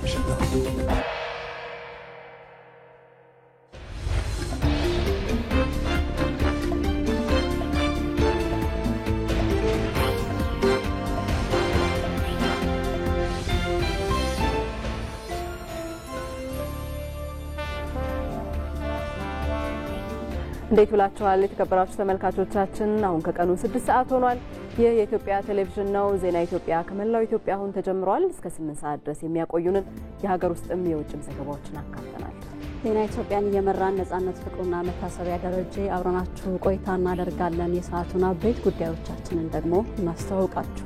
ምሽት ነው። እንዴት ብላችኋል የተከበራችሁ ተመልካቾቻችን? አሁን ከቀኑ 6 ሰዓት ሆኗል። ይህ የኢትዮጵያ ቴሌቪዥን ነው። ዜና ኢትዮጵያ ከመላው ኢትዮጵያ አሁን ተጀምሯል። እስከ 8 ሰዓት ድረስ የሚያቆዩንን የሀገር ውስጥም የውጭም ዘገባዎችን አካተናል። ዜና ኢትዮጵያን እየመራን ነጻነት ፍቅሩና መታሰቢያ ደረጀ አብረናችሁ ቆይታ እናደርጋለን። የሰዓቱን አበይት ጉዳዮቻችንን ደግሞ እናስተዋውቃችሁ።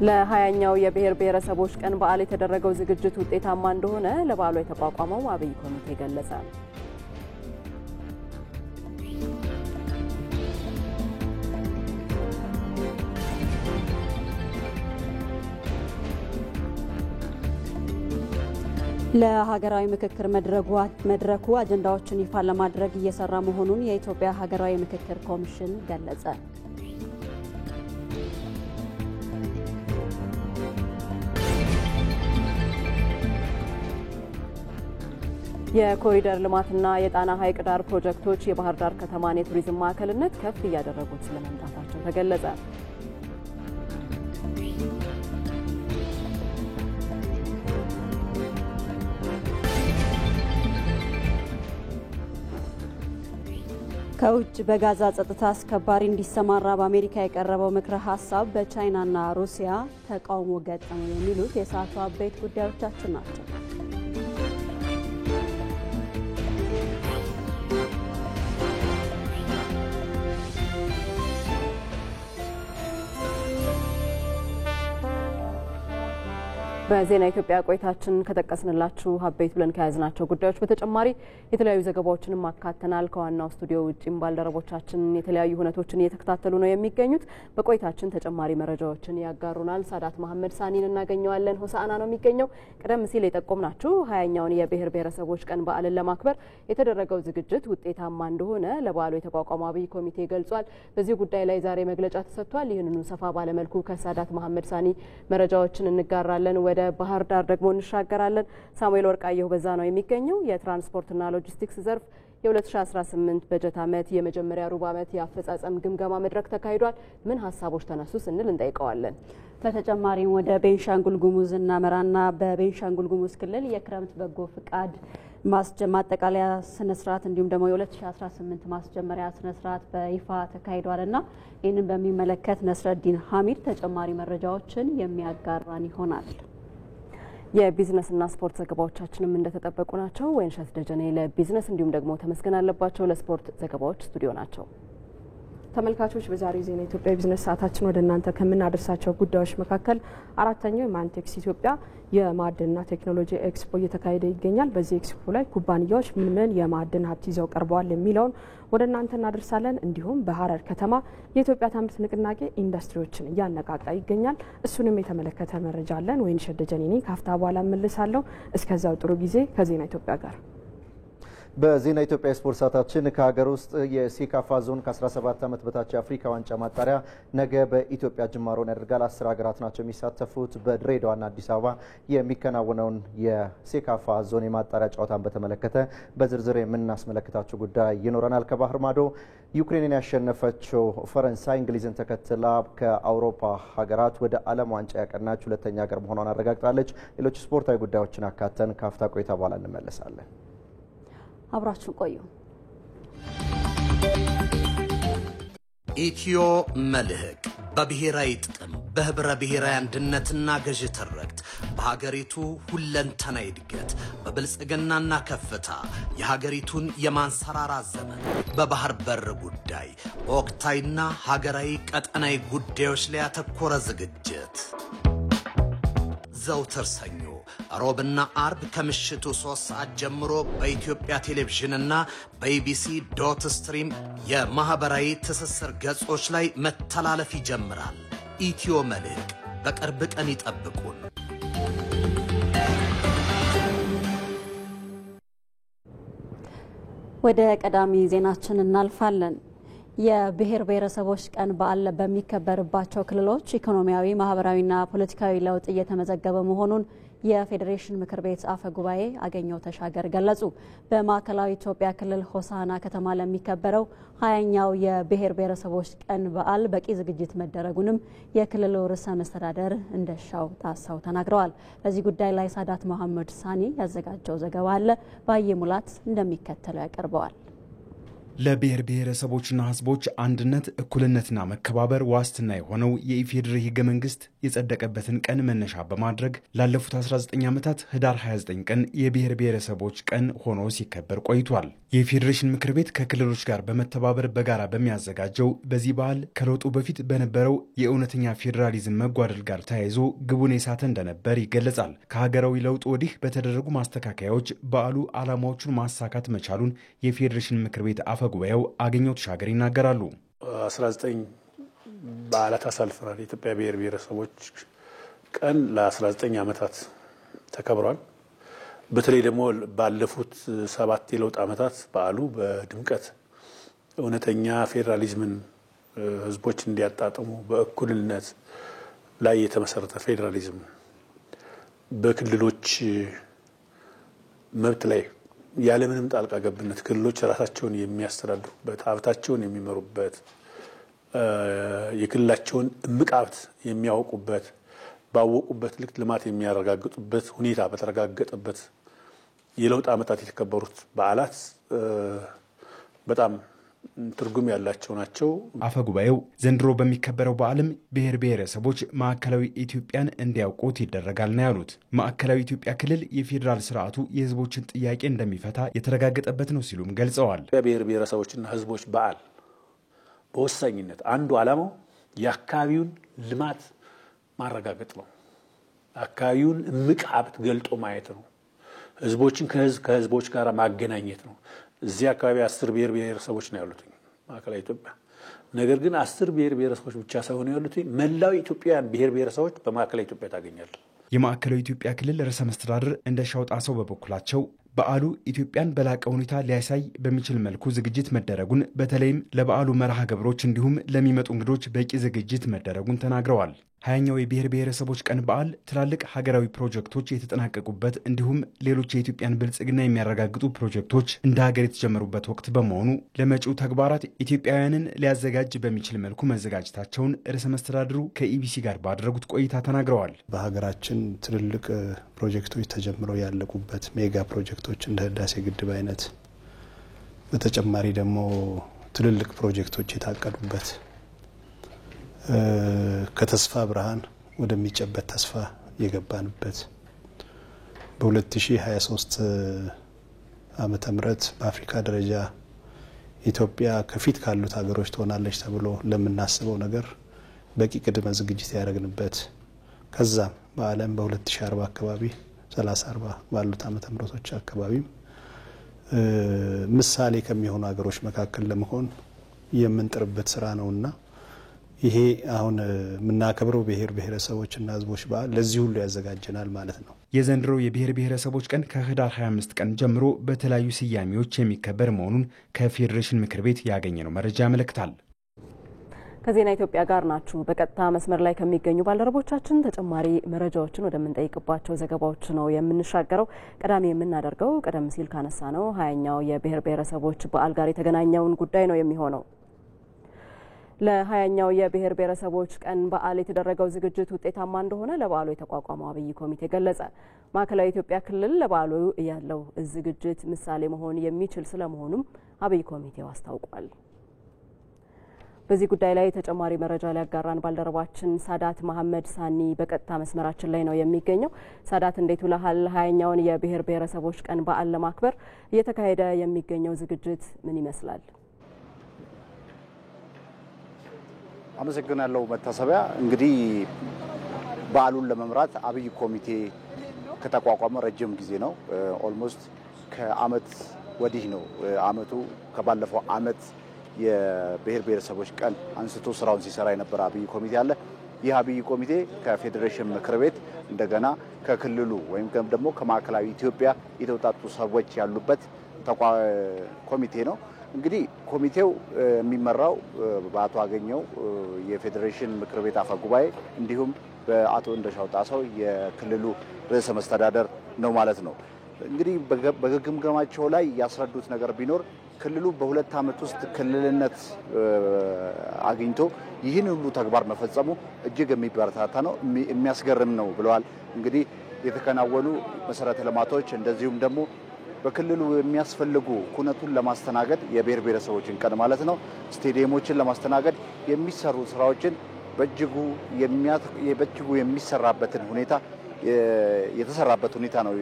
ለ20ኛው የብሔር ብሔረሰቦች ቀን በዓል የተደረገው ዝግጅት ውጤታማ እንደሆነ ለበዓሉ የተቋቋመው አብይ ኮሚቴ ገለጸ። ለሀገራዊ ምክክር መድረኩ አጀንዳዎችን ይፋ ለማድረግ እየሰራ መሆኑን የኢትዮጵያ ሀገራዊ ምክክር ኮሚሽን ገለጸ። የኮሪደር ልማትና የጣና ሐይቅ ዳር ፕሮጀክቶች የባህር ዳር ከተማን የቱሪዝም ማዕከልነት ከፍ እያደረጉት ስለመምጣታቸው ተገለጸ። ከውጭ በጋዛ ጸጥታ አስከባሪ እንዲሰማራ በአሜሪካ የቀረበው ምክረ ሀሳብ በቻይናና ሩሲያ ተቃውሞ ገጠመው የሚሉት የሰዓቱ አበይት ጉዳዮቻችን ናቸው። በዜና ኢትዮጵያ ቆይታችን ከተቀስንላችሁ አበይት ብለን ከያዝናቸው ጉዳዮች በተጨማሪ የተለያዩ ዘገባዎችንም አካተናል። ከዋናው ስቱዲዮ ውጪም ባልደረቦቻችን የተለያዩ ሁነቶችን እየተከታተሉ ነው የሚገኙት። በቆይታችን ተጨማሪ መረጃዎችን ያጋሩናል። ሳዳት መሐመድ ሳኒን እናገኘዋለን። ሆሳዕና ነው የሚገኘው። ቀደም ሲል የጠቆምናችሁ 20ኛውን የብሔር ብሔረሰቦች ቀን በዓልን ለማክበር የተደረገው ዝግጅት ውጤታማ እንደሆነ ለበዓሉ የተቋቋመው አብይ ኮሚቴ ገልጿል። በዚህ ጉዳይ ላይ ዛሬ መግለጫ ተሰጥቷል። ይህንኑ ሰፋ ባለመልኩ ከሳዳት መሐመድ ሳኒ መረጃዎችን እንጋራለን። ወደ ባህር ዳር ደግሞ እንሻገራለን። ሳሙኤል ወርቃየሁ በዛ ነው የሚገኘው። የትራንስፖርትና ሎጂስቲክስ ዘርፍ የ2018 በጀት ዓመት የመጀመሪያ ሩብ ዓመት የአፈጻጸም ግምገማ መድረክ ተካሂዷል። ምን ሀሳቦች ተነሱ ስንል እንጠይቀዋለን። በተጨማሪም ወደ ቤንሻንጉል ጉሙዝ እናመራና በቤንሻንጉል ጉሙዝ ክልል የክረምት በጎ ፍቃድ ማጠቃለያ ስነስርዓት እንዲሁም ደግሞ የ2018 ማስጀመሪያ ስነስርዓት በይፋ ተካሂዷልና ይህንን በሚመለከት ነስረዲን ሐሚድ ተጨማሪ መረጃዎችን የሚያጋራን ይሆናል። የቢዝነስና ስፖርት ዘገባዎቻችንም እንደተጠበቁ ናቸው። ወይንሸት ደጀኔ ለቢዝነስ እንዲሁም ደግሞ ተመስገን አለባቸው ለስፖርት ዘገባዎች ስቱዲዮ ናቸው። ተመልካቾች በዛሬው ዜና ኢትዮጵያ ቢዝነስ ሰዓታችን ወደ እናንተ ከምናደርሳቸው ጉዳዮች መካከል አራተኛው የማንቴክስ ኢትዮጵያ የማዕድንና ቴክኖሎጂ ኤክስፖ እየተካሄደ ይገኛል። በዚህ ኤክስፖ ላይ ኩባንያዎች ምን ምን የማዕድን ሀብት ይዘው ቀርበዋል የሚለውን ወደ እናንተ እናደርሳለን። እንዲሁም በሐረር ከተማ የኢትዮጵያ ታምርት ንቅናቄ ኢንዱስትሪዎችን እያነቃቃ ይገኛል። እሱንም የተመለከተ መረጃ አለን። ወይንሸት ደጀኔ ነኝ። ካፍታ በኋላ እመልሳለሁ። እስከዛው ጥሩ ጊዜ ከዜና ኢትዮጵያ ጋር። በዜና ኢትዮጵያ ስፖርት ሰዓታችን ከሀገር ውስጥ የሴካፋ ዞን ከ17 ዓመት በታች የአፍሪካ ዋንጫ ማጣሪያ ነገ በኢትዮጵያ ጅማሮን ያደርጋል። 10 ሀገራት ናቸው የሚሳተፉት። በድሬዳዋና አዲስ አበባ የሚከናወነውን የሴካፋ ዞን የማጣሪያ ጨዋታን በተመለከተ በዝርዝር የምናስመለክታቸው ጉዳይ ይኖረናል። ከባህር ማዶ ዩክሬንን ያሸነፈችው ፈረንሳይ እንግሊዝን ተከትላ ከአውሮፓ ሀገራት ወደ ዓለም ዋንጫ ያቀናች ሁለተኛ ሀገር መሆኗን አረጋግጣለች። ሌሎች ስፖርታዊ ጉዳዮችን አካተን ካፍታ ቆይታ በኋላ እንመለሳለን። አብራችሁ ቆዩ። ኢትዮ መልህቅ በብሔራዊ ጥቅም በህብረ ብሔራዊ አንድነትና ገዥ ትርክት በሀገሪቱ ሁለንተናዊ እድገት በብልጽግናና ከፍታ የሀገሪቱን የማንሰራራት ዘመን በባህር በር ጉዳይ በወቅታዊና ሀገራዊ ቀጠናዊ ጉዳዮች ላይ ያተኮረ ዝግጅት ዘውትር ሰኞ ሮብና አርብ ከምሽቱ 3 ሰዓት ጀምሮ በኢትዮጵያ ቴሌቪዥንና በኢቢሲ ዶት ስትሪም የማህበራዊ ትስስር ገጾች ላይ መተላለፍ ይጀምራል። ኢትዮ መልህቅ በቅርብ ቀን ይጠብቁን። ወደ ቀዳሚ ዜናችን እናልፋለን። የብሔር ብሔረሰቦች ቀን በዓል በሚከበርባቸው ክልሎች ኢኮኖሚያዊ፣ ማህበራዊና ፖለቲካዊ ለውጥ እየተመዘገበ መሆኑን የፌዴሬሽን ምክር ቤት አፈ ጉባኤ አገኘው ተሻገር ገለጹ። በማዕከላዊ ኢትዮጵያ ክልል ሆሳዕና ከተማ ለሚከበረው 20ኛው የብሔር ብሔረሰቦች ቀን በዓል በቂ ዝግጅት መደረጉንም የክልሉ ርዕሰ መስተዳደር እንደሻው ጣሰው ተናግረዋል። በዚህ ጉዳይ ላይ ሳዳት መሐመድ ሳኒ ያዘጋጀው ዘገባ አለ። ባየ ሙላት እንደሚከተለው ያቀርበዋል። ለብሔር ብሔረሰቦችና ሕዝቦች አንድነት እኩልነትና መከባበር ዋስትና የሆነው የኢፌዴሪ ሕገ መንግስት የጸደቀበትን ቀን መነሻ በማድረግ ላለፉት 19 ዓመታት ህዳር 29 ቀን የብሔር ብሔረሰቦች ቀን ሆኖ ሲከበር ቆይቷል። የፌዴሬሽን ምክር ቤት ከክልሎች ጋር በመተባበር በጋራ በሚያዘጋጀው በዚህ በዓል ከለውጡ በፊት በነበረው የእውነተኛ ፌዴራሊዝም መጓደል ጋር ተያይዞ ግቡን የሳተ እንደነበር ይገለጻል። ከሀገራዊ ለውጡ ወዲህ በተደረጉ ማስተካከያዎች በዓሉ ዓላማዎቹን ማሳካት መቻሉን የፌዴሬሽን ምክር ቤት አፈ ጉባኤው አገኘው ተሻገር ይናገራሉ። 19 በዓላት አሳልፈናል። የኢትዮጵያ ብሔር ብሔረሰቦች ቀን ለ19 ዓመታት ተከብሯል። በተለይ ደግሞ ባለፉት 7 የለውጥ ዓመታት በዓሉ በድምቀት እውነተኛ ፌዴራሊዝምን ህዝቦች እንዲያጣጥሙ በእኩልነት ላይ የተመሰረተ ፌዴራሊዝም በክልሎች መብት ላይ ያለምንም ጣልቃ ገብነት ክልሎች ራሳቸውን የሚያስተዳድሩበት ሀብታቸውን የሚመሩበት የክልላቸውን እምቅ ሀብት የሚያውቁበት ባወቁበት ልክ ልማት የሚያረጋግጡበት ሁኔታ በተረጋገጠበት የለውጥ ዓመታት የተከበሩት በዓላት በጣም ትርጉም ያላቸው ናቸው። አፈ ጉባኤው ዘንድሮ በሚከበረው በዓልም ብሔር ብሔረሰቦች ማዕከላዊ ኢትዮጵያን እንዲያውቁት ይደረጋል ነው ያሉት። ማዕከላዊ ኢትዮጵያ ክልል የፌዴራል ስርዓቱ የህዝቦችን ጥያቄ እንደሚፈታ የተረጋገጠበት ነው ሲሉም ገልጸዋል። ብሔር ብሔረሰቦችና ህዝቦች በዓል በወሳኝነት አንዱ ዓላማው የአካባቢውን ልማት ማረጋገጥ ነው። አካባቢውን እምቅ ሀብት ገልጦ ማየት ነው። ህዝቦችን ከህዝቦች ጋር ማገናኘት ነው። እዚህ አካባቢ 10 ብሔር ብሔረሰቦች ነው ያሉት ማዕከላዊ ኢትዮጵያ። ነገር ግን 10 ብሔር ብሔረሰቦች ብቻ ሳይሆኑ ያሉት መላው ኢትዮጵያውያን ብሔር ብሔረሰቦች በማዕከላዊ ኢትዮጵያ ታገኛሉ። የማዕከላዊ ኢትዮጵያ ክልል ርዕሰ መስተዳድር እንደሻው ጣሰው በበኩላቸው በዓሉ ኢትዮጵያን በላቀ ሁኔታ ሊያሳይ በሚችል መልኩ ዝግጅት መደረጉን በተለይም ለበዓሉ መርሃ ግብሮች እንዲሁም ለሚመጡ እንግዶች በቂ ዝግጅት መደረጉን ተናግረዋል። 20ኛው የብሔር ብሔረሰቦች ቀን በዓል ትላልቅ ሀገራዊ ፕሮጀክቶች የተጠናቀቁበት እንዲሁም ሌሎች የኢትዮጵያን ብልጽግና የሚያረጋግጡ ፕሮጀክቶች እንደ ሀገር የተጀመሩበት ወቅት በመሆኑ ለመጪው ተግባራት ኢትዮጵያውያንን ሊያዘጋጅ በሚችል መልኩ መዘጋጀታቸውን ርዕሰ መስተዳድሩ ከኢቢሲ ጋር ባደረጉት ቆይታ ተናግረዋል። በሀገራችን ትልልቅ ፕሮጀክቶች ተጀምረው ያለቁበት ሜጋ ፕሮጀክቶች እንደ ህዳሴ ግድብ አይነት በተጨማሪ ደግሞ ትልልቅ ፕሮጀክቶች የታቀዱበት ከተስፋ ብርሃን ወደሚጨበት ተስፋ የገባንበት በ2023 ዓመተ ምህረት በአፍሪካ ደረጃ ኢትዮጵያ ከፊት ካሉት ሀገሮች ትሆናለች ተብሎ ለምናስበው ነገር በቂ ቅድመ ዝግጅት ያደረግንበት ከዛም በዓለም በ2040 አካባቢ 3040 ባሉት ዓመተ ምህረቶች አካባቢ ምሳሌ ከሚሆኑ ሀገሮች መካከል ለመሆን የምንጥርበት ስራ ነውና ይሄ አሁን የምናከብረው ብሔር ብሔረሰቦችና ህዝቦች በዓል ለዚህ ሁሉ ያዘጋጀናል ማለት ነው። የዘንድሮ የብሔር ብሔረሰቦች ቀን ከህዳር 25 ቀን ጀምሮ በተለያዩ ስያሜዎች የሚከበር መሆኑን ከፌዴሬሽን ምክር ቤት ያገኘነው መረጃ ያመለክታል። ከዜና ኢትዮጵያ ጋር ናችሁ። በቀጥታ መስመር ላይ ከሚገኙ ባልደረቦቻችን ተጨማሪ መረጃዎችን ወደምንጠይቅባቸው ዘገባዎች ነው የምንሻገረው። ቀዳሚ የምናደርገው ቀደም ሲል ካነሳ ነው 20ኛው የብሔር ብሔረሰቦች በዓል ጋር የተገናኘውን ጉዳይ ነው የሚሆነው። ለ20ኛው የብሔር ብሔረሰቦች ቀን በዓል የተደረገው ዝግጅት ውጤታማ እንደሆነ ለበዓሉ የተቋቋመው አብይ ኮሚቴ ገለጸ። ማዕከላዊ ኢትዮጵያ ክልል ለበዓሉ ያለው ዝግጅት ምሳሌ መሆን የሚችል ስለመሆኑም አብይ ኮሚቴው አስታውቋል። በዚህ ጉዳይ ላይ ተጨማሪ መረጃ ሊያጋራን ባልደረባችን ሳዳት መሐመድ ሳኒ በቀጥታ መስመራችን ላይ ነው የሚገኘው። ሳዳት እንዴት ውለሃል? 20ኛውን የብሔር ብሔረሰቦች ቀን በዓል ለማክበር እየተካሄደ የሚገኘው ዝግጅት ምን ይመስላል? አመሰግናለሁ መታሰቢያ። እንግዲህ በዓሉን ለመምራት አብይ ኮሚቴ ከተቋቋመ ረጅም ጊዜ ነው። ኦልሞስት ከአመት ወዲህ ነው። አመቱ ከባለፈው አመት የብሔር ብሔረሰቦች ቀን አንስቶ ስራውን ሲሰራ የነበረ አብይ ኮሚቴ አለ። ይህ አብይ ኮሚቴ ከፌዴሬሽን ምክር ቤት እንደገና ከክልሉ ወይም ደግሞ ከማዕከላዊ ኢትዮጵያ የተውጣጡ ሰዎች ያሉበት ኮሚቴ ነው። እንግዲህ ኮሚቴው የሚመራው በአቶ አገኘው የፌዴሬሽን ምክር ቤት አፈ ጉባኤ እንዲሁም በአቶ እንደሻው ጣሰው የክልሉ ርዕሰ መስተዳደር ነው ማለት ነው። እንግዲህ በግምገማቸው ላይ ያስረዱት ነገር ቢኖር ክልሉ በ2 ዓመት ውስጥ ክልልነት አግኝቶ ይህን ሁሉ ተግባር መፈጸሙ እጅግ የሚበረታታ ነው፣ የሚያስገርም ነው ብለዋል። እንግዲህ የተከናወኑ መሰረተ ልማቶች እንደዚሁም ደግሞ በክልሉ የሚያስፈልጉ ኩነቱን ለማስተናገድ የብሔር ብሔረሰቦችን ቀን ማለት ነው ስቴዲየሞችን ለማስተናገድ የሚሰሩ ስራዎችን በእጅጉ የሚሰራበትን ሁኔታ የተሰራበት ሁኔታ ነው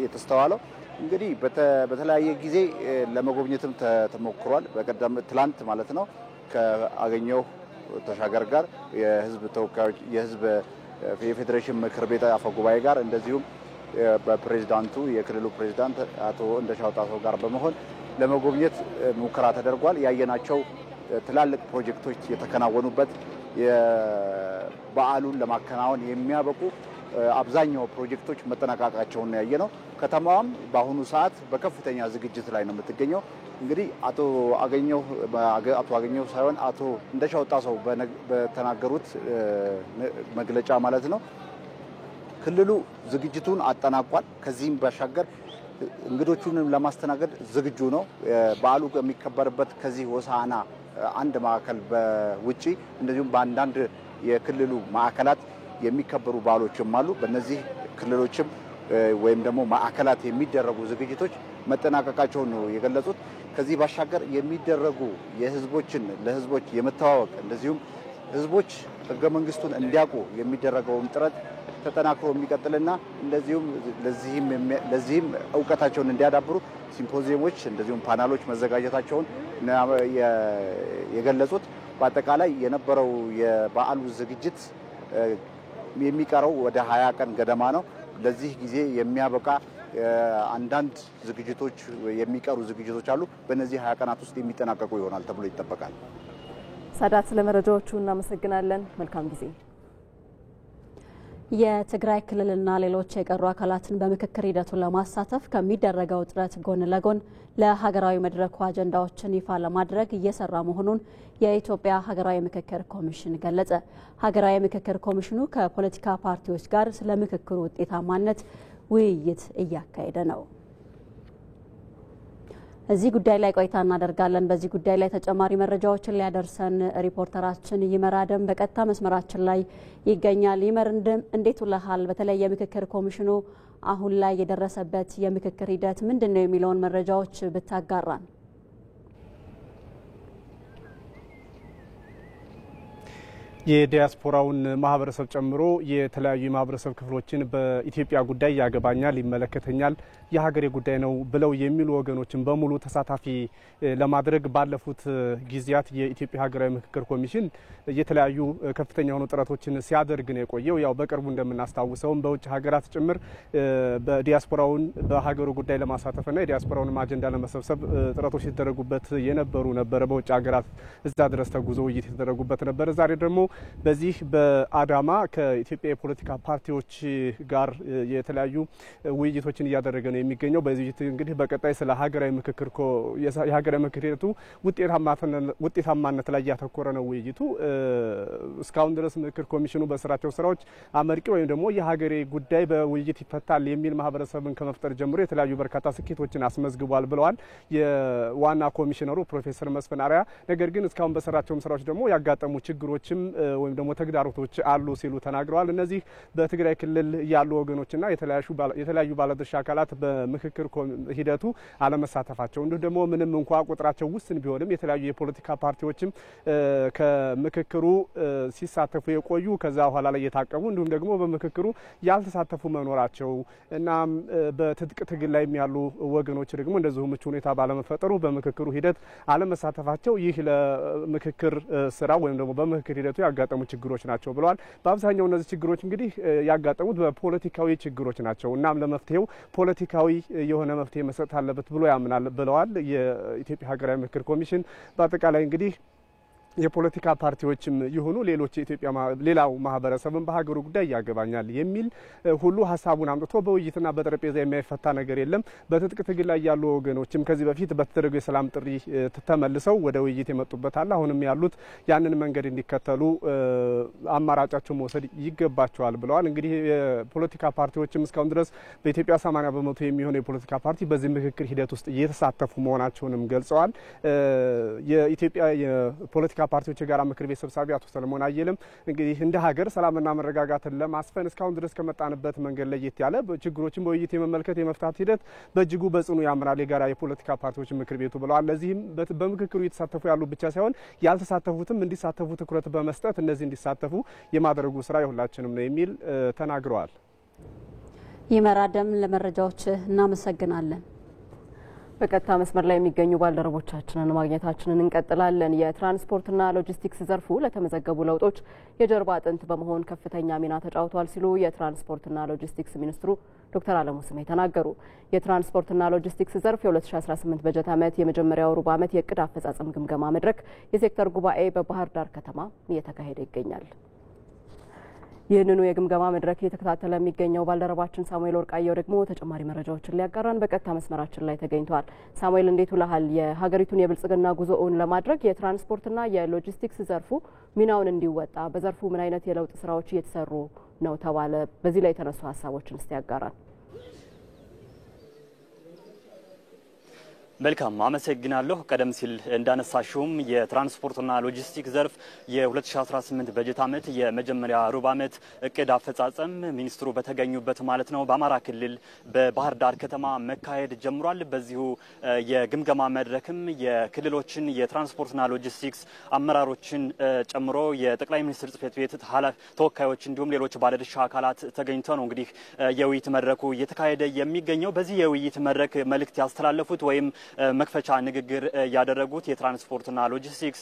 የተስተዋለው። እንግዲህ በተለያየ ጊዜ ለመጎብኘትም ተሞክሯል። በቀደም ትላንት ማለት ነው ከአገኘው ተሻገር ጋር የህዝብ ተወካዮች የፌዴሬሽን ምክር ቤት አፈ ጉባኤ ጋር እንደዚሁም በፕሬዝዳንቱ የክልሉ ፕሬዝዳንት አቶ እንደሻው ጣሰው ጋር በመሆን ለመጎብኘት ሙከራ ተደርጓል። ያየናቸው ትላልቅ ፕሮጀክቶች የተከናወኑበት በዓሉን ለማከናወን የሚያበቁ አብዛኛው ፕሮጀክቶች መጠናቀቃቸውን ያየነው። ከተማዋም በአሁኑ ሰዓት በከፍተኛ ዝግጅት ላይ ነው የምትገኘው። እንግዲህ አቶ አገኘው ሳይሆን አቶ እንደሻው ጣሰው በተናገሩት መግለጫ ማለት ነው ክልሉ ዝግጅቱን አጠናቋል። ከዚህም ባሻገር እንግዶቹንም ለማስተናገድ ዝግጁ ነው። በዓሉ የሚከበርበት ከዚህ ሆሳዕና አንድ ማዕከል በውጪ እንደዚሁም በአንዳንድ የክልሉ ማዕከላት የሚከበሩ በዓሎችም አሉ። በእነዚህ ክልሎችም ወይም ደግሞ ማዕከላት የሚደረጉ ዝግጅቶች መጠናቀቃቸውን ነው የገለጹት። ከዚህ ባሻገር የሚደረጉ ለህዝቦች የመተዋወቅ እንደዚሁም ህዝቦች ህገ መንግስቱን እንዲያውቁ የሚደረገውን ጥረት ተጠናክሮ የሚቀጥልና እንደዚሁም ለዚህም እውቀታቸውን እንዲያዳብሩ ሲምፖዚየሞች እንደዚሁም ፓናሎች መዘጋጀታቸውን የገለጹት። በአጠቃላይ የነበረው የበዓሉ ዝግጅት የሚቀረው ወደ 20 ቀን ገደማ ነው። ለዚህ ጊዜ የሚያበቃ አንዳንድ ዝግጅቶች የሚቀሩ ዝግጅቶች አሉ። በእነዚህ 20 ቀናት ውስጥ የሚጠናቀቁ ይሆናል ተብሎ ይጠበቃል። ሳዳት ስለመረጃዎቹ እናመሰግናለን። መልካም ጊዜ። የትግራይ ክልልና ሌሎች የቀሩ አካላትን በምክክር ሂደቱን ለማሳተፍ ከሚደረገው ጥረት ጎን ለጎን ለሀገራዊ መድረኩ አጀንዳዎችን ይፋ ለማድረግ እየሰራ መሆኑን የኢትዮጵያ ሀገራዊ ምክክር ኮሚሽን ገለጸ። ሀገራዊ ምክክር ኮሚሽኑ ከፖለቲካ ፓርቲዎች ጋር ስለ ምክክሩ ውጤታማነት ውይይት እያካሄደ ነው። እዚህ ጉዳይ ላይ ቆይታ እናደርጋለን። በዚህ ጉዳይ ላይ ተጨማሪ መረጃዎችን ሊያደርሰን ሪፖርተራችን ይመር አደም በቀጥታ መስመራችን ላይ ይገኛል። ይመር እንዴት ውለሃል? በተለይ የምክክር ኮሚሽኑ አሁን ላይ የደረሰበት የምክክር ሂደት ምንድነው የሚለውን መረጃዎች ብታጋራን። የዲያስፖራውን ማህበረሰብ ጨምሮ የተለያዩ የማህበረሰብ ክፍሎችን በኢትዮጵያ ጉዳይ ያገባኛል፣ ይመለከተኛል፣ የሀገሬ ጉዳይ ነው ብለው የሚሉ ወገኖችን በሙሉ ተሳታፊ ለማድረግ ባለፉት ጊዜያት የኢትዮጵያ ሀገራዊ ምክክር ኮሚሽን የተለያዩ ከፍተኛ የሆኑ ጥረቶችን ሲያደርግ ነው የቆየው። ያው በቅርቡ እንደምናስታውሰውም በውጭ ሀገራት ጭምር በዲያስፖራውን በሀገሩ ጉዳይ ለማሳተፍና የዲያስፖራውን አጀንዳ ለመሰብሰብ ጥረቶች ሲደረጉበት የነበሩ ነበረ። በውጭ ሀገራት እዛ ድረስ ተጉዞ ውይይት የተደረጉበት ነበረ። ዛሬ ደግሞ በዚህ በአዳማ ከኢትዮጵያ የፖለቲካ ፓርቲዎች ጋር የተለያዩ ውይይቶችን እያደረገ ነው የሚገኘው። በዚህ እንግዲህ በቀጣይ ስለ ሀገራዊ ምክክር የሀገራዊ ምክክር ሂደቱ ውጤታማነት ላይ ያተኮረ ነው ውይይቱ። እስካሁን ድረስ ምክክር ኮሚሽኑ በስራቸው ስራዎች አመርቂ ወይም ደግሞ የሀገሬ ጉዳይ በውይይት ይፈታል የሚል ማህበረሰብን ከመፍጠር ጀምሮ የተለያዩ በርካታ ስኬቶችን አስመዝግቧል ብለዋል የዋና ኮሚሽነሩ ፕሮፌሰር መስፍን አርአያ። ነገር ግን እስካሁን በስራቸው ስራዎች ደግሞ ያጋጠሙ ችግሮችም ወይም ደግሞ ተግዳሮቶች አሉ ሲሉ ተናግረዋል። እነዚህ በትግራይ ክልል ያሉ ወገኖችና የተለያዩ ባለድርሻ አካላት በምክክር ሂደቱ አለመሳተፋቸው እንዲሁም ደግሞ ምንም እንኳ ቁጥራቸው ውስን ቢሆንም የተለያዩ የፖለቲካ ፓርቲዎችም ከምክክሩ ሲሳተፉ የቆዩ ከዛ በኋላ ላይ የታቀቡ እንዲሁም ደግሞ በምክክሩ ያልተሳተፉ መኖራቸው እና በትጥቅ ትግል ላይ ያሉ ወገኖች ደግሞ እንደዚሁ ምቹ ሁኔታ ባለመፈጠሩ በምክክሩ ሂደት አለመሳተፋቸው ይህ ለምክክር ስራ ወይም ደግሞ በምክክር ሂደቱ ያጋጠሙ ችግሮች ናቸው ብለዋል። በአብዛኛው እነዚህ ችግሮች እንግዲህ ያጋጠሙት በፖለቲካዊ ችግሮች ናቸው። እናም ለመፍትሄው ፖለቲካዊ የሆነ መፍትሄ መሰጠት አለበት ብሎ ያምናል ብለዋል የኢትዮጵያ ሀገራዊ ምክክር ኮሚሽን። በአጠቃላይ እንግዲህ የፖለቲካ ፓርቲዎችም ይሁኑ ሌሎች የኢትዮጵያ ሌላው ማህበረሰብም በሀገሩ ጉዳይ ያገባኛል የሚል ሁሉ ሀሳቡን አምጥቶ በውይይትና በጠረጴዛ የማይፈታ ነገር የለም። በትጥቅ ትግል ላይ ያሉ ወገኖችም ከዚህ በፊት በተደረገው የሰላም ጥሪ ተመልሰው ወደ ውይይት የመጡበት አለ። አሁንም ያሉት ያንን መንገድ እንዲከተሉ አማራጫቸው መውሰድ ይገባቸዋል ብለዋል። እንግዲህ የፖለቲካ ፓርቲዎችም እስካሁን ድረስ በኢትዮጵያ 80% የሚሆነው የፖለቲካ ፓርቲ በዚህ ምክክር ሂደት ውስጥ እየተሳተፉ መሆናቸውንም ገልጸዋል። የኢትዮጵያ የፖለቲካ ፓርቲዎች የጋራ ምክር ቤት ሰብሳቢ አቶ ሰለሞን አየለም እንግዲህ እንደ ሀገር ሰላምና መረጋጋትን ለማስፈን እስካሁን ድረስ ከመጣንበት መንገድ ለየት ያለ ችግሮችን በውይይት የመመልከት የመፍታት ሂደት በእጅጉ በጽኑ ያምራል የጋራ የፖለቲካ ፓርቲዎች ምክር ቤቱ ብለዋል። ለዚህም በምክክሩ የተሳተፉ ያሉ ብቻ ሳይሆን ያልተሳተፉትም እንዲሳተፉ ትኩረት በመስጠት እነዚህ እንዲሳተፉ የማድረጉ ስራ የሁላችንም ነው የሚል ተናግረዋል። ይመራደም ለመረጃዎች እናመሰግናለን። በቀጥታ መስመር ላይ የሚገኙ ባልደረቦቻችንን ማግኘታችንን እንቀጥላለን። የትራንስፖርትና ሎጂስቲክስ ዘርፉ ለተመዘገቡ ለውጦች የጀርባ አጥንት በመሆን ከፍተኛ ሚና ተጫውቷል ሲሉ የትራንስፖርትና ሎጂስቲክስ ሚኒስትሩ ዶክተር አለሙ ስሜ ተናገሩ። የትራንስፖርትና ሎጂስቲክስ ዘርፍ የ2018 በጀት ዓመት የመጀመሪያው ሩብ ዓመት የእቅድ አፈጻጸም ግምገማ መድረክ የሴክተር ጉባኤ በባህር ዳር ከተማ እየተካሄደ ይገኛል። ይህንኑ የግምገማ መድረክ እየተከታተለ የሚገኘው ባልደረባችን ሳሙኤል ወርቃየው ደግሞ ተጨማሪ መረጃዎችን ሊያጋራን በቀጥታ መስመራችን ላይ ተገኝቷል። ሳሙኤል እንዴት ውለሃል? የሀገሪቱን የብልጽግና ጉዞውን ለማድረግ የትራንስፖርትና የሎጂስቲክስ ዘርፉ ሚናውን እንዲወጣ በዘርፉ ምን አይነት የለውጥ ስራዎች እየተሰሩ ነው ተባለ? በዚህ ላይ የተነሱ ሀሳቦችን እስቲ ያጋራን። መልካም አመሰግናለሁ። ቀደም ሲል እንዳነሳሽውም የትራንስፖርትና ሎጂስቲክስ ዘርፍ የ2018 በጀት ዓመት የመጀመሪያ ሩብ ዓመት እቅድ አፈጻጸም ሚኒስትሩ በተገኙበት ማለት ነው በአማራ ክልል በባህር ዳር ከተማ መካሄድ ጀምሯል። በዚሁ የግምገማ መድረክም የክልሎችን የትራንስፖርትና ሎጂስቲክስ አመራሮችን ጨምሮ የጠቅላይ ሚኒስትር ጽሕፈት ቤት ተወካዮች እንዲሁም ሌሎች ባለድርሻ አካላት ተገኝተው ነው እንግዲህ የውይይት መድረኩ እየተካሄደ የሚገኘው። በዚህ የውይይት መድረክ መልእክት ያስተላለፉት ወይም መክፈቻ ንግግር ያደረጉት የትራንስፖርትና ሎጂስቲክስ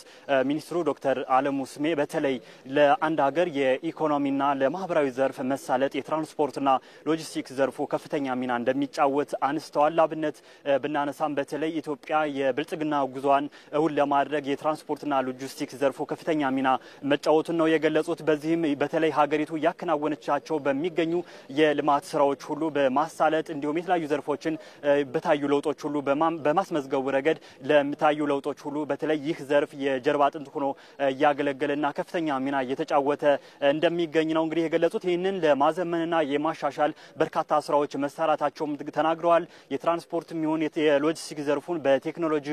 ሚኒስትሩ ዶክተር አለሙ ስሜ በተለይ ለአንድ ሀገር የኢኮኖሚና ለማህበራዊ ዘርፍ መሳለጥ የትራንስፖርትና ሎጂስቲክስ ዘርፉ ከፍተኛ ሚና እንደሚጫወት አንስተዋል። ላብነት ብናነሳም በተለይ ኢትዮጵያ የብልጽግና ጉዟን እውን ለማድረግ የትራንስፖርትና ሎጂስቲክስ ዘርፉ ከፍተኛ ሚና መጫወቱን ነው የገለጹት። በዚህም በተለይ ሀገሪቱ ያከናወነቻቸው በሚገኙ የልማት ስራዎች ሁሉ በማሳለጥ እንዲሁም የተለያዩ ዘርፎችን በታዩ ለውጦች ሁሉ በማስመዝገቡ ረገድ ለሚታዩ ለውጦች ሁሉ በተለይ ይህ ዘርፍ የጀርባ አጥንት ሆኖ ያገለገለና ከፍተኛ ሚና እየተጫወተ እንደሚገኝ ነው እንግዲህ የገለጹት። ይህንን ለማዘመንና የማሻሻል በርካታ ስራዎች መሰራታቸውም ተናግረዋል። የትራንስፖርትም ይሁን የሎጂስቲክስ ዘርፉን በቴክኖሎጂ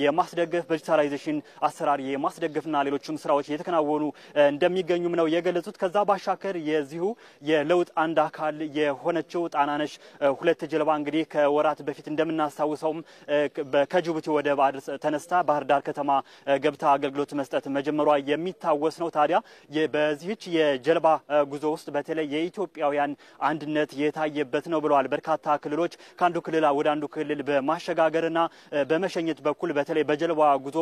የማስደገፍ በዲጂታላይዜሽን አሰራር የማስደገፍና ሌሎችም ስራዎች እየተከናወኑ እንደሚገኙም ነው የገለጹት። ከዛ ባሻገር የዚሁ የለውጥ አንድ አካል የሆነችው ጣናነሽ ሁለት ጀልባ እንግዲህ ከወራት በፊት እንደምናስታውሰውም ከጅቡቲ ወደብ ተነስታ ባህር ዳር ከተማ ገብታ አገልግሎት መስጠት መጀመሯ የሚታወስ ነው። ታዲያ በዚህች የጀልባ ጉዞ ውስጥ በተለይ የኢትዮጵያውያን አንድነት የታየበት ነው ብለዋል። በርካታ ክልሎች ከአንዱ ክልል ወደ አንዱ ክልል በማሸጋገርና በመሸኘት በኩል በተለይ በጀልባ ጉዞ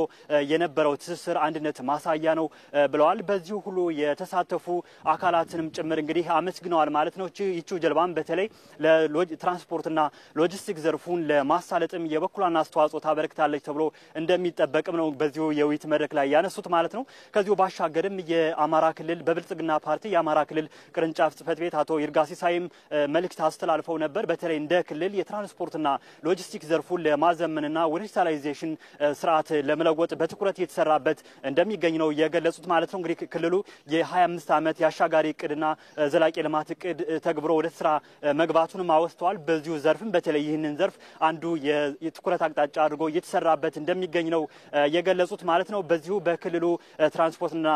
የነበረው ትስስር አንድነት ማሳያ ነው ብለዋል። በዚሁ ሁሉ የተሳተፉ አካላትንም ጭምር እንግዲህ አመስግነዋል ማለት ነው። ይቺ ጀልባም በተለይ ለትራንስፖርትና ሎጂስቲክስ ዘርፉን ለማሳለጥም የበኩሏን አስተዋጽኦ ታበረክታለች ተብሎ እንደሚጠበቅም ነው በዚሁ የውይይት መድረክ ላይ ያነሱት ማለት ነው። ከዚሁ ባሻገርም የአማራ ክልል በብልጽግና ፓርቲ የአማራ ክልል ቅርንጫፍ ጽሕፈት ቤት አቶ ይርጋ ሲሳይም መልእክት አስተላልፈው ነበር። በተለይ እንደ ክልል የትራንስፖርትና ሎጂስቲክስ ዘርፉን ለማዘመንና ወደ ዲጂታላይዜሽን ስርዓት ለመለወጥ በትኩረት የተሰራበት እንደሚገኝ ነው የገለጹት ማለት ነው። እንግዲህ ክልሉ የ25 ዓመት የአሻጋሪ እቅድና ዘላቂ ልማት እቅድ ተግብሮ ወደ ስራ መግባቱንም አወስተዋል። በዚሁ ዘርፍም በተለይ ይህንን ዘርፍ አንዱ የትኩረት አቅጣጫ አድርጎ እየተሰራበት እንደሚገኝ ነው የገለጹት ማለት ነው። በዚሁ በክልሉ ትራንስፖርትና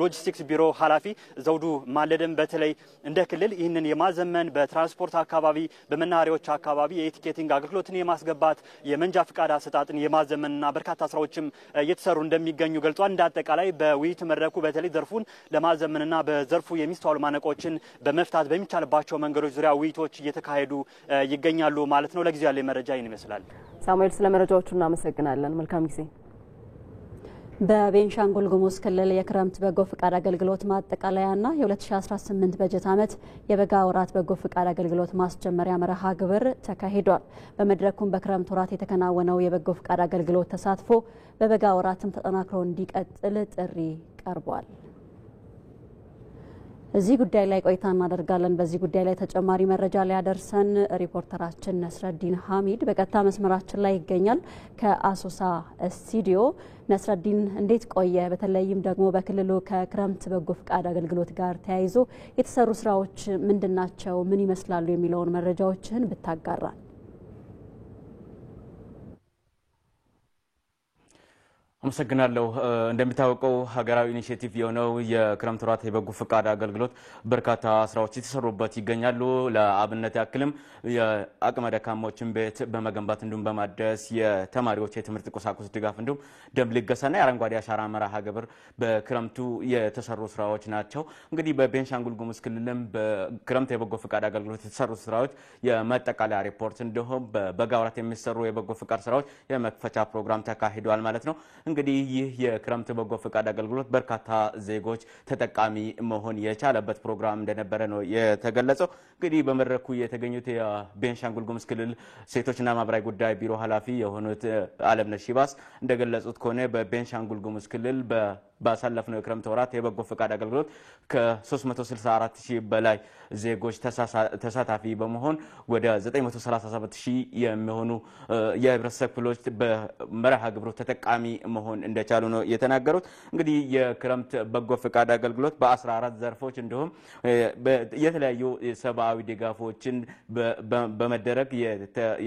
ሎጂስቲክስ ቢሮ ኃላፊ ዘውዱ ማለደም በተለይ እንደ ክልል ይህንን የማዘመን በትራንስፖርት አካባቢ በመናኸሪያዎች አካባቢ የኢቲኬቲንግ አገልግሎትን የማስገባት የመንጃ ፍቃድ አሰጣጥን የማዘመንና በርካታ ስራዎችም እየተሰሩ እንደሚገኙ ገልጿል። እንደ አጠቃላይ በውይይት መድረኩ በተለይ ዘርፉን ለማዘመንና በዘርፉ የሚስተዋሉ ማነቆችን በመፍታት በሚቻልባቸው መንገዶች ዙሪያ ውይይቶች እየተካሄዱ ይገኛሉ ማለት ነው። ለጊዜው ያለ መረጃ ይመስላል። ሳሙኤል ስለ መረጃዎቹ እናመሰግናለን። መልካም ጊዜ። በቤንሻንጉል ጉሙዝ ክልል የክረምት በጎ ፍቃድ አገልግሎት ማጠቃለያና የ2018 በጀት ዓመት የበጋ ወራት በጎ ፍቃድ አገልግሎት ማስጀመሪያ መርሃ ግብር ተካሂዷል። በመድረኩም በክረምት ወራት የተከናወነው የበጎ ፍቃድ አገልግሎት ተሳትፎ በበጋ ወራትም ተጠናክሮ እንዲቀጥል ጥሪ ቀርቧል። እዚህ ጉዳይ ላይ ቆይታ እናደርጋለን። በዚህ ጉዳይ ላይ ተጨማሪ መረጃ ሊያደርሰን ሪፖርተራችን ነስረዲን ሐሚድ በቀጥታ መስመራችን ላይ ይገኛል ከአሶሳ ስቱዲዮ። ነስረዲን እንዴት ቆየ? በተለይም ደግሞ በክልሉ ከክረምት በጎ ፍቃድ አገልግሎት ጋር ተያይዞ የተሰሩ ስራዎች ምንድናቸው? ምን ይመስላሉ? የሚለውን መረጃዎችን ብታጋራ። አመሰግናለሁ። እንደሚታወቀው ሀገራዊ ኢኒሼቲቭ የሆነው የክረምት ወራት የበጎ ፍቃድ አገልግሎት በርካታ ስራዎች የተሰሩበት ይገኛሉ። ለአብነት ያክልም የአቅመ ደካሞችን ቤት በመገንባት እንዲሁም በማደስ የተማሪዎች የትምህርት ቁሳቁስ ድጋፍ እንዲሁም ደም ልገሳና የአረንጓዴ አሻራ መርሃ ግብር በክረምቱ የተሰሩ ስራዎች ናቸው። እንግዲህ በቤንሻንጉል ጉሙዝ ክልልም በክረምት የበጎ ፍቃድ አገልግሎት የተሰሩ ስራዎች የማጠቃለያ ሪፖርት እንዲሁም በበጋ ወራት የሚሰሩ የበጎ ፍቃድ ስራዎች የመክፈቻ ፕሮግራም ተካሂዷል ማለት ነው። እንግዲህ ይህ የክረምት በጎ ፍቃድ አገልግሎት በርካታ ዜጎች ተጠቃሚ መሆን የቻለበት ፕሮግራም እንደነበረ ነው የተገለጸው። እንግዲህ በመድረኩ የተገኙት የቤንሻንጉል ጉሙዝ ክልል ሴቶችና ማህበራዊ ጉዳይ ቢሮ ኃላፊ የሆኑት አለምነሽ ሺባስ እንደገለጹት ከሆነ በቤንሻንጉል ጉሙዝ ክልል ባሳለፍነው የክረምት ወራት የበጎ ፍቃድ አገልግሎት ከ364 ሺህ በላይ ዜጎች ተሳታፊ በመሆን ወደ 937 ሺህ የሚሆኑ የህብረተሰብ ክፍሎች በመርሃ ግብሩ ተጠቃሚ መሆን እንደቻሉ ነው የተናገሩት። እንግዲህ የክረምት በጎ ፍቃድ አገልግሎት በ14 ዘርፎች እንዲሁም የተለያዩ ሰብአዊ ድጋፎችን በመደረግ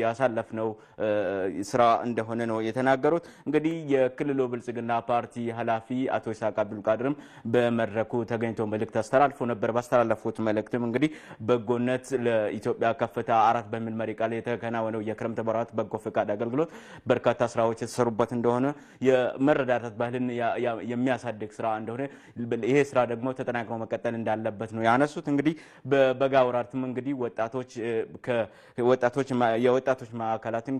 ያሳለፍነው ስራ እንደሆነ ነው የተናገሩት። እንግዲህ የክልሉ ብልጽግና ፓርቲ ኃላፊ አቶ ኢሳቅ አብዱልቃድርም በመድረኩ ተገኝተው መልእክት አስተላልፎ ነበር። ባስተላለፉት መልእክትም እንግዲህ በጎነት ለኢትዮጵያ ከፍታ 4 በሚል መሪ ቃል የተከናወነው የክረምት ወራት በጎ ፍቃድ አገልግሎት በርካታ ስራዎች የተሰሩበት እንደሆነ የመረዳዳት ባህልን የሚያሳድግ ስራ እንደሆነ ይሄ ስራ ደግሞ ተጠናክሮ መቀጠል እንዳለበት ነው ያነሱት። እንግዲህ በበጋ ወራትም እንግዲህ የወጣቶች ማዕከላትን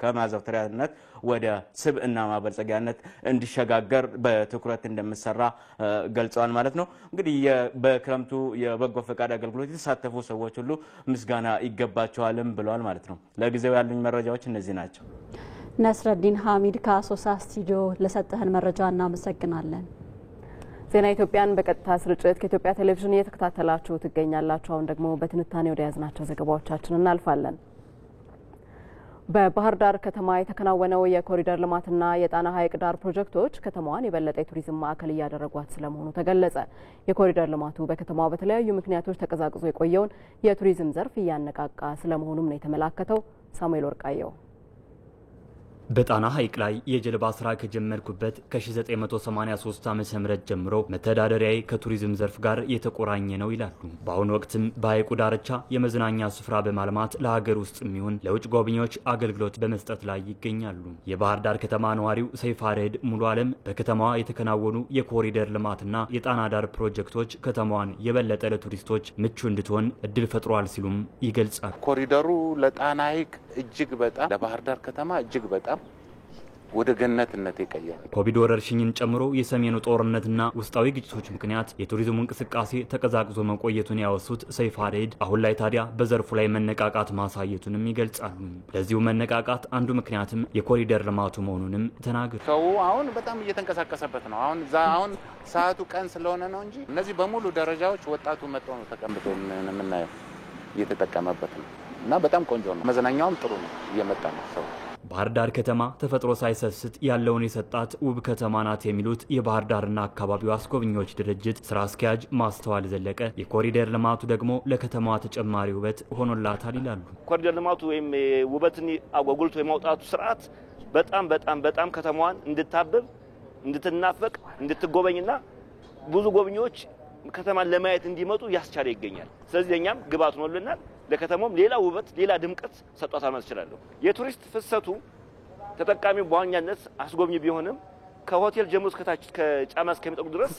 ከማዘውተሪያነት ወደ ስብዕና ማበልጸጊያነት እንዲሸጋገር በትኩረት እንደምሰራ ገልጸዋል ማለት ነው። እንግዲህ በክረምቱ የበጎ ፍቃድ አገልግሎት የተሳተፉ ሰዎች ሁሉ ምስጋና ይገባቸዋልም ብለዋል ማለት ነው። ለጊዜው ያሉኝ መረጃዎች እነዚህ ናቸው። ነስረዲን ሐሚድ ከአሶሳ ስቱዲዮ ለሰጠህን መረጃ እናመሰግናለን። ዜና ኢትዮጵያን በቀጥታ ስርጭት ከኢትዮጵያ ቴሌቪዥን እየተከታተላችሁ ትገኛላችሁ። አሁን ደግሞ በትንታኔ ወደ ያዝናቸው ዘገባዎቻችን እናልፋለን። በባህር ዳር ከተማ የተከናወነው የኮሪደር ልማትና የጣና ሐይቅ ዳር ፕሮጀክቶች ከተማዋን የበለጠ የቱሪዝም ማዕከል እያደረጓት ስለመሆኑ ተገለጸ። የኮሪደር ልማቱ በከተማዋ በተለያዩ ምክንያቶች ተቀዛቅዞ የቆየውን የቱሪዝም ዘርፍ እያነቃቃ ስለመሆኑም ነው የተመላከተው። ሳሙኤል ወርቃየው በጣና ሐይቅ ላይ የጀልባ ስራ ከጀመርኩበት ከ1983 ዓ.ም ጀምሮ መተዳደሪያዬ ከቱሪዝም ዘርፍ ጋር የተቆራኘ ነው ይላሉ። በአሁኑ ወቅትም በሐይቁ ዳርቻ የመዝናኛ ስፍራ በማልማት ለሀገር ውስጥ የሚሆን ለውጭ ጎብኚዎች አገልግሎት በመስጠት ላይ ይገኛሉ። የባህር ዳር ከተማ ነዋሪው ሰይፋ ረድ ሙሉ ዓለም በከተማዋ የተከናወኑ የኮሪደር ልማትና የጣና ዳር ፕሮጀክቶች ከተማዋን የበለጠ ለቱሪስቶች ምቹ እንድትሆን እድል ፈጥሯል ሲሉም ይገልጻል። ኮሪደሩ ለጣና ሐይቅ እጅግ በጣም ለባህር ዳር ከተማ እጅግ በጣም ወደ ገነትነት ይቀየራል። ኮቪድ ወረርሽኝን ጨምሮ የሰሜኑ ጦርነትና ውስጣዊ ግጭቶች ምክንያት የቱሪዝሙ እንቅስቃሴ ተቀዛቅዞ መቆየቱን ያወሱት ሰይፋ ረድ አሁን ላይ ታዲያ በዘርፉ ላይ መነቃቃት ማሳየቱንም ይገልጻሉ። ለዚሁ መነቃቃት አንዱ ምክንያትም የኮሪደር ልማቱ መሆኑንም ተናግረዋል። ሰው አሁን በጣም እየተንቀሳቀሰበት ነው። አሁን ሰዓቱ ቀን ስለሆነ ነው እንጂ እነዚህ በሙሉ ደረጃዎች ወጣቱ መጥቶ ነው ተቀምጦ የምናየው እየተጠቀመበት ነው እና በጣም ቆንጆ ነው። መዝናኛውም ጥሩ ነው፣ እየመጣ ነው ሰው። ባህር ዳር ከተማ ተፈጥሮ ሳይሰስት ያለውን የሰጣት ውብ ከተማ ናት የሚሉት የባህር ዳርና አካባቢው አስጎብኚዎች ድርጅት ስራ አስኪያጅ ማስተዋል ዘለቀ የኮሪደር ልማቱ ደግሞ ለከተማዋ ተጨማሪ ውበት ሆኖላታል ይላሉ። ኮሪደር ልማቱ ወይም ውበትን አጓጉልቶ የማውጣቱ ስርዓት በጣም ከተማዋን እንድታብብ፣ እንድትናፈቅ፣ እንድትጎበኝና ብዙ ጎብኚዎች ከተማን ለማየት እንዲመጡ ያስቻለ ይገኛል። ስለዚህ ለኛም ግብአት ሆኖልናል። ለከተማውም ሌላ ውበት ሌላ ድምቀት ሰጥቷታል ማለት ይችላል። የቱሪስት ፍሰቱ ተጠቃሚው በዋኛነት አስጎብኝ ቢሆንም ከሆቴል ጀምሮ እስከታች ከጫማ እስከሚጠቁ ድረስ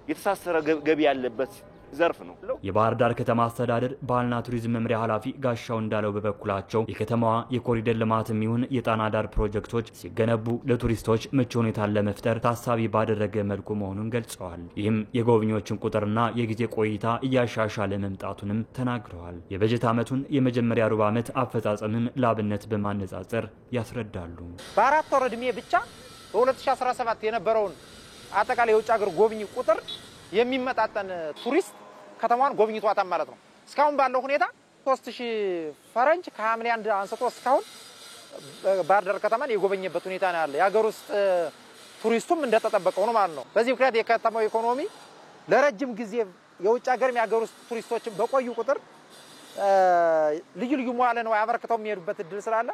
የተሳሰረ ገቢ ያለበት ዘርፍ ነው። የባህር ዳር ከተማ አስተዳደር ባህልና ቱሪዝም መምሪያ ኃላፊ ጋሻው እንዳለው በበኩላቸው የከተማዋ የኮሪደር ልማትም ይሁን የጣና ዳር ፕሮጀክቶች ሲገነቡ ለቱሪስቶች ምቹ ሁኔታን ለመፍጠር ታሳቢ ባደረገ መልኩ መሆኑን ገልጸዋል። ይህም የጎብኚዎችን ቁጥርና የጊዜ ቆይታ እያሻሻለ መምጣቱንም ተናግረዋል። የበጀት ዓመቱን የመጀመሪያ ሩብ ዓመት አፈጻጸምም ለአብነት በማነጻጸር ያስረዳሉ። በአራት ወር ዕድሜ ብቻ በ2017 የነበረውን አጠቃላይ የውጭ ሀገር ጎብኚ ቁጥር የሚመጣጠን ቱሪስት ከተማዋን ጎብኝቷታል ማለት ነው። እስካሁን ባለው ሁኔታ 3000 ፈረንጅ ከሐምሌ 1 አንስቶ እስካሁን ባህር ዳር ከተማን የጎበኘበት ሁኔታ ነው ያለ። የሀገር ውስጥ ቱሪስቱም እንደተጠበቀው ነው ማለት ነው። በዚህ ምክንያት የከተማው ኢኮኖሚ ለረጅም ጊዜ የውጭ ሀገርም የሀገር ውስጥ ቱሪስቶችን በቆዩ ቁጥር ልዩ ልዩ መዋለ ንዋይ አበርክተው የሚሄዱበት እድል ስላለ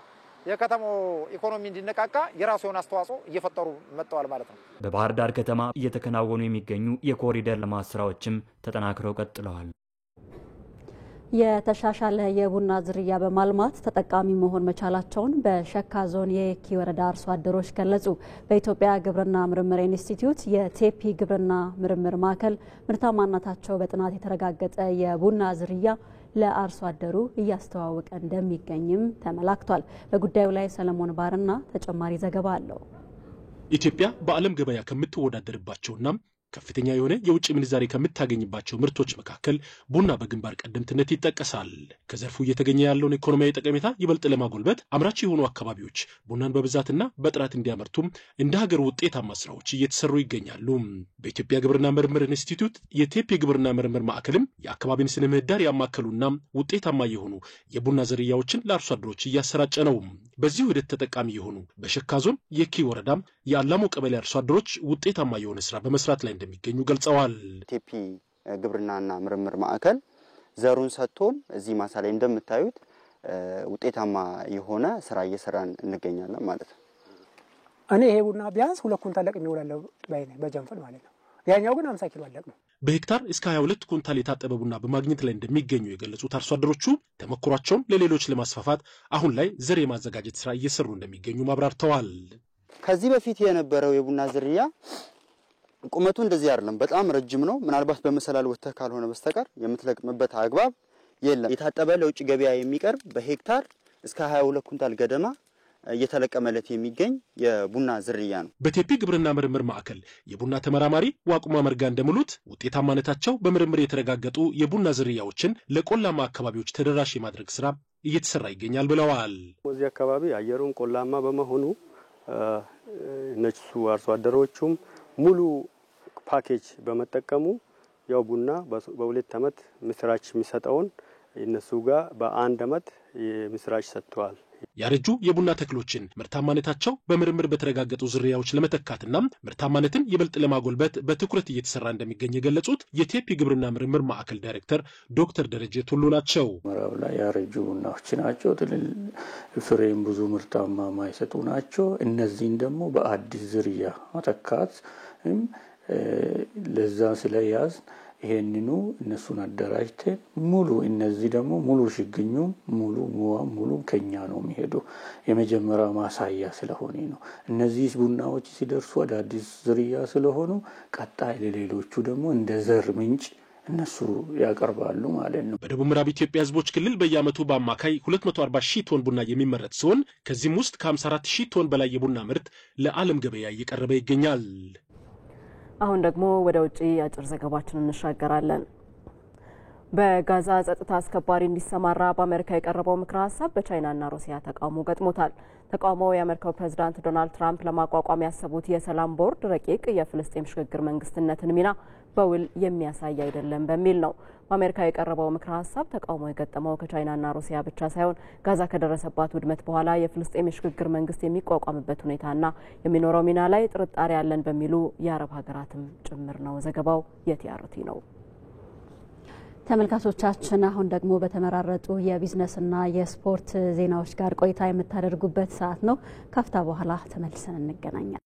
የከተማው ኢኮኖሚ እንዲነቃቃ የራሱ የሆነ አስተዋጽኦ እየፈጠሩ መጥተዋል ማለት ነው። በባህር ዳር ከተማ እየተከናወኑ የሚገኙ የኮሪደር ልማት ስራዎችም ተጠናክረው ቀጥለዋል። የተሻሻለ የቡና ዝርያ በማልማት ተጠቃሚ መሆን መቻላቸውን በሸካ ዞን የየኪ ወረዳ አርሶ አደሮች ገለጹ። በኢትዮጵያ ግብርና ምርምር ኢንስቲትዩት የቴፒ ግብርና ምርምር ማዕከል ምርታማነታቸው በጥናት የተረጋገጠ የቡና ዝርያ ለአርሶ አደሩ እያስተዋወቀ እንደሚገኝም ተመላክቷል። በጉዳዩ ላይ ሰለሞን ባርና ተጨማሪ ዘገባ አለው። ኢትዮጵያ በዓለም ገበያ ከምትወዳደርባቸውና ከፍተኛ የሆነ የውጭ ምንዛሬ ከምታገኝባቸው ምርቶች መካከል ቡና በግንባር ቀደምትነት ይጠቀሳል። ከዘርፉ እየተገኘ ያለውን ኢኮኖሚያዊ ጠቀሜታ ይበልጥ ለማጎልበት አምራች የሆኑ አካባቢዎች ቡናን በብዛትና በጥራት እንዲያመርቱም እንደ ሀገር ውጤታማ ስራዎች እየተሰሩ ይገኛሉ። በኢትዮጵያ ግብርና ምርምር ኢንስቲትዩት የቴፒ ግብርና ምርምር ማዕከልም የአካባቢን ስነ ምህዳር ያማከሉና ውጤታማ የሆኑ የቡና ዝርያዎችን ለአርሶ አደሮች እያሰራጨ ነው። በዚሁ ሂደት ተጠቃሚ የሆኑ በሸካ ዞን የኪ ወረዳም የአላሞ ቀበሌ አርሶ አደሮች ውጤታማ የሆነ ስራ በመስራት ላይ እንደሚገኙ ገልጸዋል። ቴፒ ግብርናና ምርምር ማዕከል ዘሩን ሰጥቶን እዚህ ማሳ ላይ እንደምታዩት ውጤታማ የሆነ ስራ እየሰራን እንገኛለን ማለት ነው። እኔ ይሄ ቡና ቢያንስ 2 ኩንታል ለቅሜ እውላለሁ በጀንፈል ማለት ነው። ያኛው ግን 50 ኪሎ አለቅ ነው። በሄክታር እስከ 22 ኩንታል የታጠበ ቡና በማግኘት ላይ እንደሚገኙ የገለጹት አርሶ አደሮቹ ተሞክሯቸውን ለሌሎች ለማስፋፋት አሁን ላይ ዘር የማዘጋጀት ስራ እየሰሩ እንደሚገኙ ማብራርተዋል። ከዚህ በፊት የነበረው የቡና ዝርያ ቁመቱ እንደዚህ አይደለም፣ በጣም ረጅም ነው። ምናልባት በመሰላል ወጥተህ ካልሆነ በስተቀር የምትለቅምበት አግባብ የለም። የታጠበ ለውጭ ገበያ የሚቀርብ በሄክታር እስከ 22 ኩንታል ገደማ እየተለቀመለት የሚገኝ የቡና ዝርያ ነው። በቴፒ ግብርና ምርምር ማዕከል የቡና ተመራማሪ ዋቁማ መርጋ እንደሙሉት ውጤታማነታቸው በምርምር የተረጋገጡ የቡና ዝርያዎችን ለቆላማ አካባቢዎች ተደራሽ የማድረግ ስራ እየተሰራ ይገኛል ብለዋል። እዚህ አካባቢ አየሩን ቆላማ በመሆኑ እነሱ አርሶ አደሮቹም ሙሉ ፓኬጅ በመጠቀሙ ያው ቡና በ2 ዓመት ምስራች የሚሰጠውን እነሱ ጋር በ1 ዓመት የምስራች ሰጥተዋል። ያረጁ የቡና ተክሎችን ምርታማነታቸው በምርምር በተረጋገጡ ዝርያዎች ለመተካትና ምርታማነትን ይበልጥ ለማጎልበት በትኩረት እየተሰራ እንደሚገኝ የገለጹት የቴፒ ግብርና ምርምር ማዕከል ዳይሬክተር ዶክተር ደረጀ ቱሉ ናቸው። ምዕራብ ላይ ያረጁ ቡናዎች ናቸው። ፍሬም ብዙ ምርታማ ማይሰጡ ናቸው። እነዚህን ደግሞ በአዲስ ዝርያ መተካት ለዛ ስለያዝ ይሄንኑ እነሱን አደራጅተን ሙሉ እነዚህ ደግሞ ሙሉ ሽግኙ ሙሉ ከኛ ነው የሚሄዱ የመጀመሪያ ማሳያ ስለሆነ ነው። እነዚህ ቡናዎች ሲደርሱ አዳዲስ ዝርያ ስለሆኑ ቀጣይ ለሌሎቹ ደግሞ እንደ ዘር ምንጭ እነሱ ያቀርባሉ ማለት ነው። በደቡብ ምዕራብ ኢትዮጵያ ህዝቦች ክልል በየዓመቱ በአማካይ 240,000 ቶን ቡና የሚመረት ሲሆን ከዚህም ውስጥ ከ54,000 ቶን በላይ የቡና ምርት ለዓለም ገበያ እየቀረበ ይገኛል። አሁን ደግሞ ወደ ውጪ አጭር ዘገባችን እንሻገራለን። በጋዛ ጸጥታ አስከባሪ እንዲሰማራ በአሜሪካ የቀረበው ምክረ ሀሳብ በቻይናና ሩሲያ ተቃውሞ ገጥሞታል። ተቃውሞው የአሜሪካው ፕሬዝዳንት ዶናልድ ትራምፕ ለማቋቋም ያሰቡት የሰላም ቦርድ ረቂቅ የፍልስጤም ሽግግር መንግስትነትን ሚና በውል የሚያሳይ አይደለም በሚል ነው። በአሜሪካ የቀረበው ምክረ ሀሳብ ተቃውሞ የገጠመው ከቻይናና ሩሲያ ብቻ ሳይሆን ጋዛ ከደረሰባት ውድመት በኋላ የፍልስጤም የሽግግር መንግስት የሚቋቋምበት ሁኔታና የሚኖረው ሚና ላይ ጥርጣሬ ያለን በሚሉ የአረብ ሀገራትም ጭምር ነው። ዘገባው የቲአርቲ ነው። ተመልካቾቻችን አሁን ደግሞ በተመራረጡ የቢዝነስና የስፖርት ዜናዎች ጋር ቆይታ የምታደርጉበት ሰዓት ነው። ካፍታ በኋላ ተመልሰን እንገናኛለን።